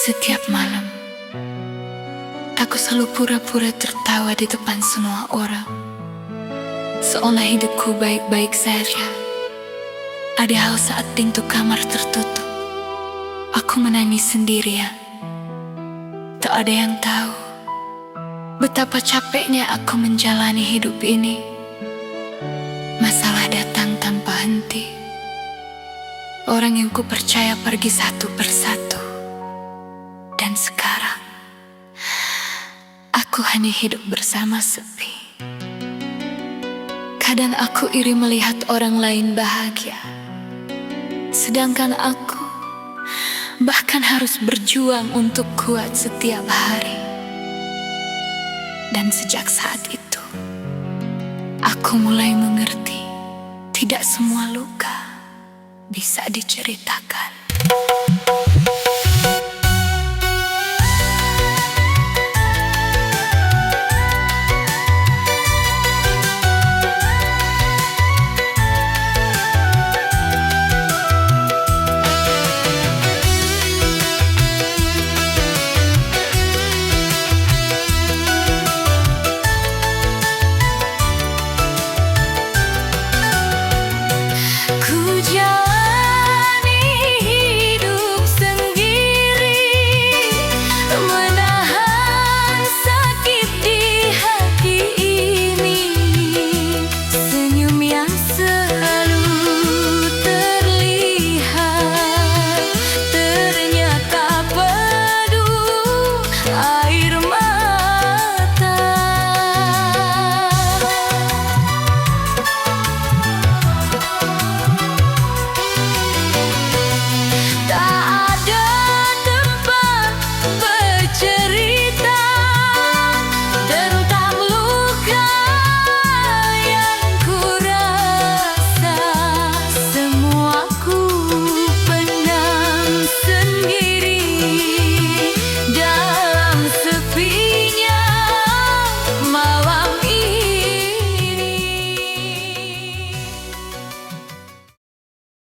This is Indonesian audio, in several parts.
Setiap malam, aku selalu pura-pura tertawa di depan semua orang, seolah hidupku baik-baik saja. Ada hal saat pintu kamar tertutup, aku menangis sendirian. Tak ada yang tahu betapa capeknya aku menjalani hidup ini. Masalah datang tanpa henti. Orang yang ku percaya pergi satu persatu. Dan sekarang, aku hanya hidup bersama sepi. Kadang aku iri melihat orang lain bahagia, sedangkan aku bahkan harus berjuang untuk kuat setiap hari. Dan sejak saat itu, aku mulai mengerti, tidak semua luka bisa diceritakan.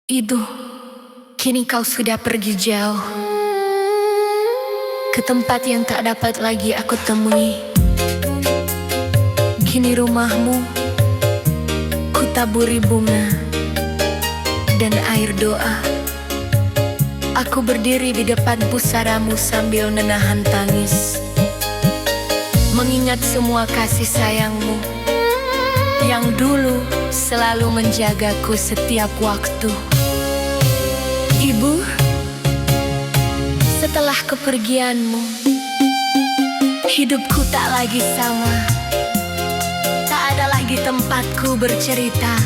Ibu, kini kau sudah pergi jauh ke tempat yang tak dapat lagi aku temui. Kini rumahmu ku taburi bunga dan air doa. Aku berdiri di depan pusaramu sambil menahan tangis, mengingat semua kasih sayangmu yang dulu selalu menjagaku setiap waktu. Ibu, setelah kepergianmu, hidupku tak lagi sama. Tak ada lagi tempatku bercerita,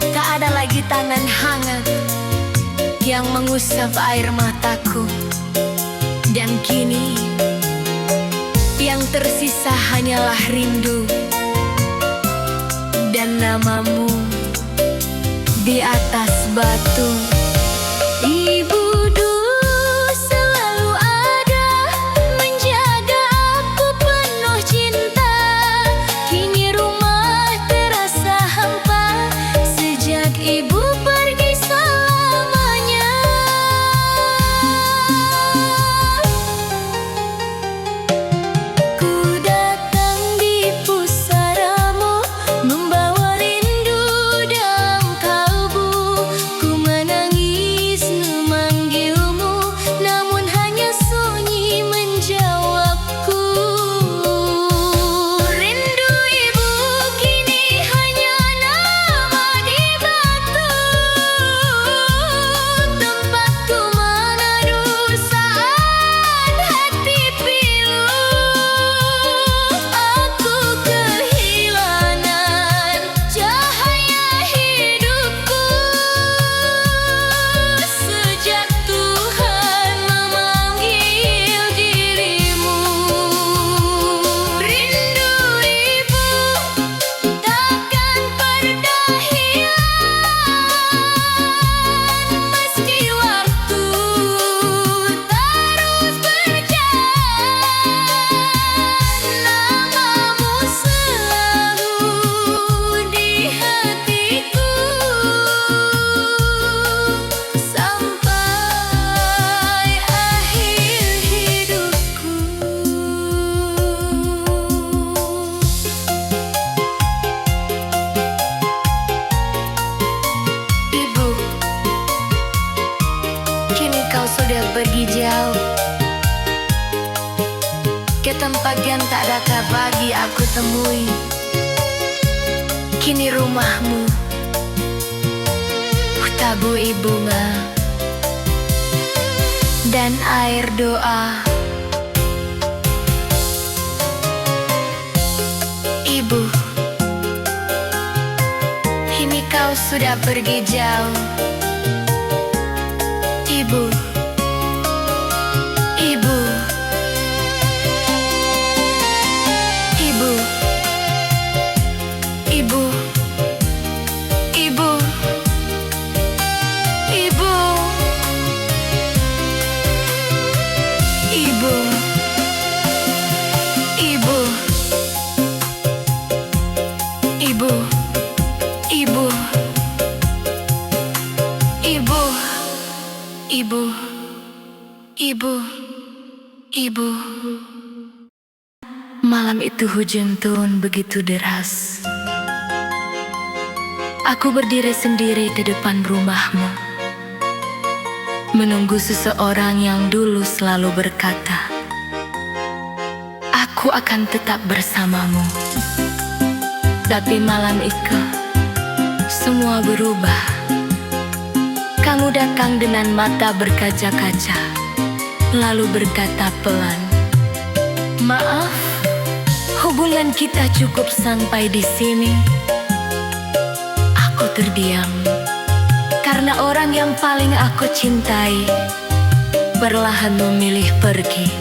tak ada lagi tangan hangat yang mengusap air mataku. Dan kini, yang tersisa hanyalah rindu dan namamu di atas batu. Ibu dulu selalu ada menjaga aku penuh cinta. Kini rumah terasa hampa sejak ibu pergi selamanya. Ku datang di pusaramu membawa rindu dalam kalbu. Ku menangis sudah pergi jauh ke tempat yang tak dapat lagi aku temui. Kini rumahmu tabui bunga dan air doa. Ibu, kini kau sudah pergi jauh. Ibu, ibu, ibu, ibu, ibu, ibu, ibu, ibu, ibu, ibu, ibu, ibu, ibu, ibu. Malam itu hujan turun begitu deras. Aku berdiri sendiri di depan rumahmu, menunggu seseorang yang dulu selalu berkata, aku akan tetap bersamamu. Tapi malam itu, semua berubah. Kamu datang dengan mata berkaca-kaca, lalu berkata pelan, maaf, hubungan kita cukup sampai di sini. Aku terdiam, karena orang yang paling aku cintai perlahan memilih pergi.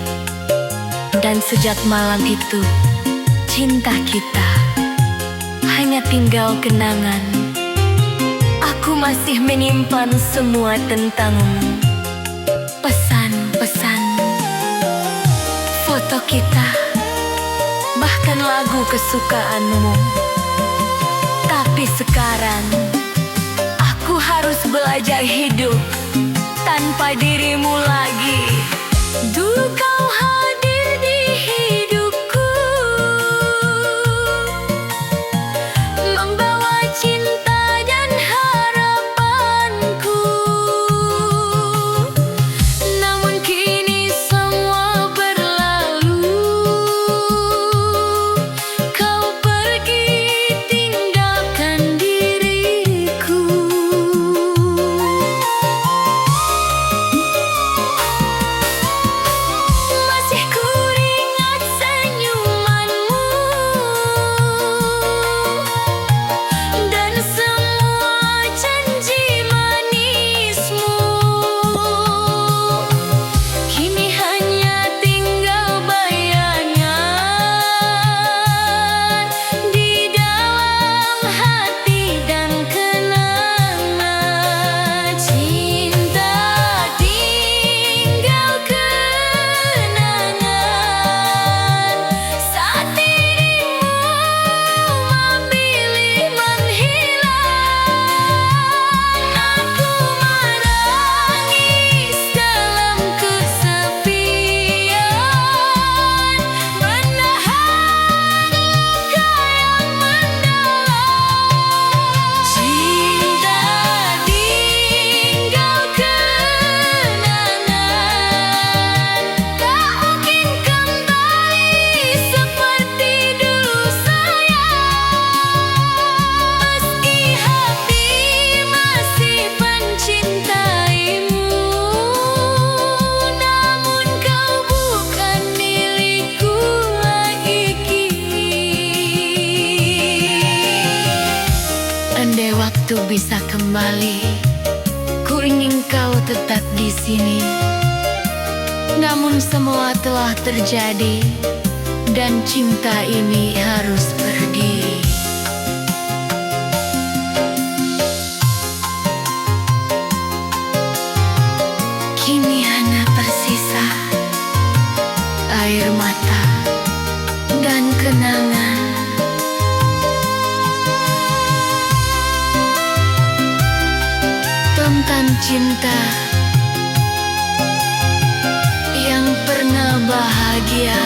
Dan sejak malam itu, cinta kita hanya tinggal kenangan. Aku masih menyimpan semua tentangmu, pesan-pesan, foto kita, bahkan lagu kesukaanmu. Tapi sekarang aku harus belajar hidup tanpa dirimu lagi. Dulu kau hadir di hidupku, membawa cinta dan harapanku. Namun kini semua berlalu. Kau pergi tinggalkan diriku. Masih kuingat senyumanmu dan semua janji manismu. Kini hanya tinggal bayangan di dalam hati dan kenangan. Cinta tinggal kenangan saat dirimu memilih menghilang. Aku menangis dalam kesepian, menahan luka yang mendalam. Cinta tinggal kenangan, tak mungkin kembali seperti dulu sayang. Meski hati masih mencintaimu, namun kau bukan milikku lagi kini. Andai waktu bisa kembali, ku ingin kau tetap di sini. Namun semua telah terjadi, dan cinta ini harus pergi. Kini hanya tersisa air mata dan kenangan. Tentang cinta yang pernah bahagia.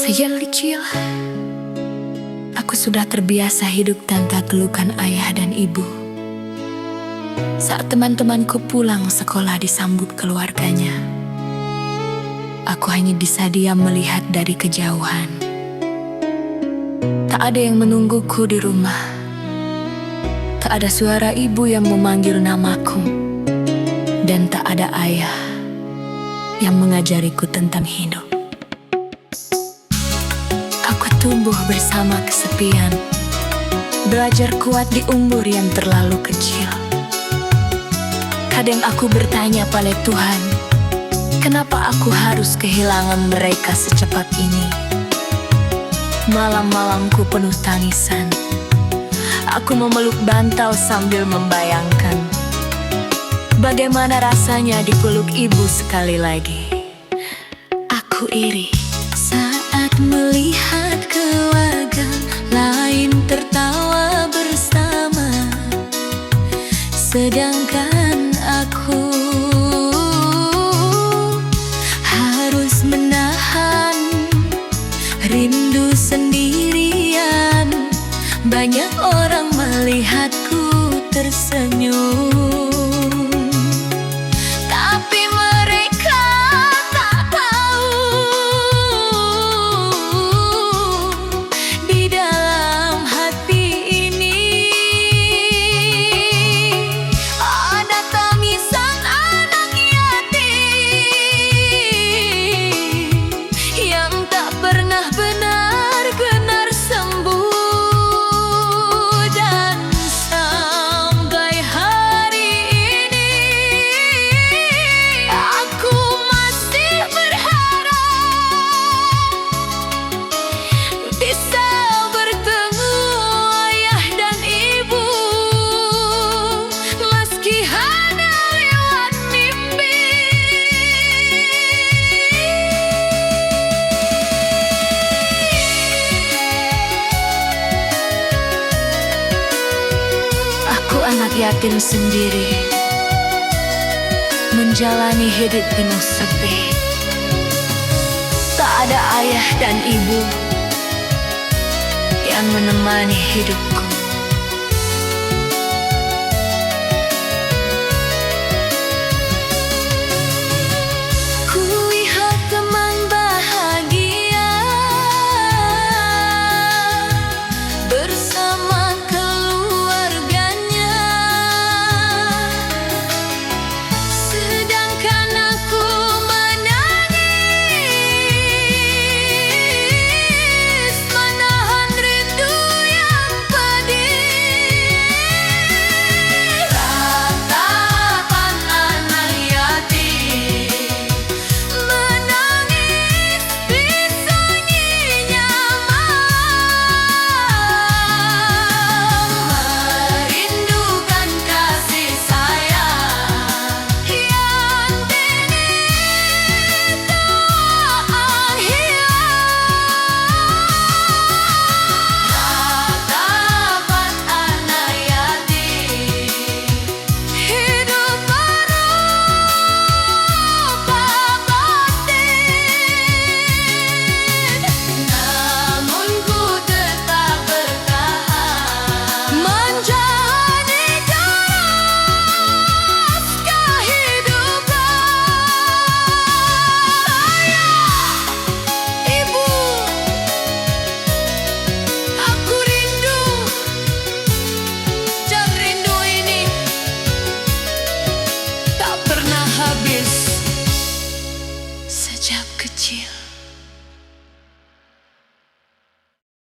Sejak kecil, aku sudah terbiasa hidup tanpa pelukan ayah dan ibu. Saat teman-temanku pulang sekolah disambut keluarganya, aku hanya bisa diam melihat dari kejauhan. Tak ada yang menungguku di rumah. Tak ada suara ibu yang memanggil namaku. Dan tak ada ayah yang mengajariku tentang hidup. Aku tumbuh bersama kesepian, belajar kuat di umur yang terlalu kecil. Kadang aku bertanya pada Tuhan, kenapa aku harus kehilangan mereka secepat ini? Malam-malamku penuh tangisan. Aku memeluk bantal sambil membayangkan bagaimana rasanya dipeluk ibu sekali lagi. Aku iri saat melihat keluarga lain tertawa bersama, sedangkan aku harus menahan rindu sendirian. Banyak orang melihatku tersenyum, tapi mereka tak tahu di dalam hati ini ada tangisan anak yatim yang tak pernah benar-benar sembuh. Anak yatim sendiri, menjalani hidup penuh sepi. Tak ada ayah dan ibu yang menemani hidupku.